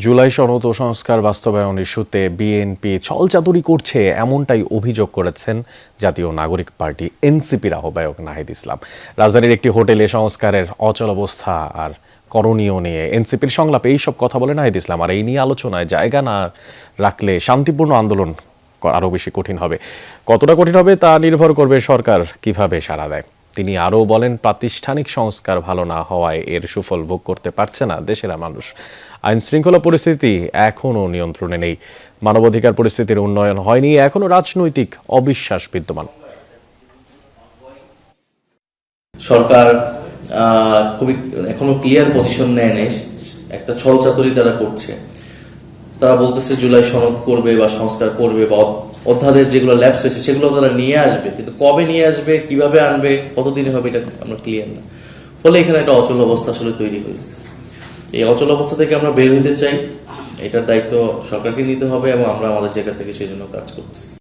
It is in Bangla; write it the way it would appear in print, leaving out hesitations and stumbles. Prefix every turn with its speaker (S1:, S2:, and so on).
S1: জুলাই সনদ ও সংস্কার বাস্তবায়ন ইস্যুতে বিএনপি ছলচাতুরি করছে এমনটাই অভিযোগ করেছেন জাতীয় নাগরিক পার্টি এনসিপির আহ্বায়ক নাহিদ ইসলাম। রাজধানীর একটি হোটেলে সংস্কারের অচলাবস্থা আর করণীয় নিয়ে এনসিপির সংলাপে এইসব কথা বলে নাহিদ ইসলাম। আর এই নিয়ে আলোচনায় জায়গা না রাখলে শান্তিপূর্ণ আন্দোলন আরও বেশি কঠিন হবে। কতটা কঠিন হবে তা নির্ভর করবে সরকার কিভাবে সাড়া দেয়। তিনি আরও বলেন, প্রাতিষ্ঠানিক সংস্কার ভালো না হওয়ায় এর সুফল ভোগ করতে পারছে না দেশের মানুষ। আইন শৃঙ্খলা পরিস্থিতি এখনও নিয়ন্ত্রণে নেই, মানবাধিকার পরিস্থিতির উন্নয়ন হয়নি, এখনও রাজনৈতিক অবিশ্বাস বিদ্যমান।
S2: সরকার খুবই এখনো ক্লিয়ার পজিশন নেয় নাই, একটা ছলচাতুরি তারা করছে। তারা বলতেছে জুলাই সনদ করবে বা সংস্কার করবে বা অধ্যাদেশ যেগুলো ল্যাপস হয়েছে সেগুলো তারা নিয়ে আসবে, কিন্তু কবে নিয়ে আসবে, কিভাবে আনবে, কতদিনে হবে এটা আমরা ক্লিয়ার না। ফলে এখানে একটা অচল অবস্থা আসলে তৈরি হয়েছে। এই অচল অবস্থা থেকে আমরা বের হইতে চাই, এটার দায়িত্ব সরকারকে নিতে হবে এবং আমরা আমাদের জায়গা থেকে সেই জন্য কাজ করতেছি।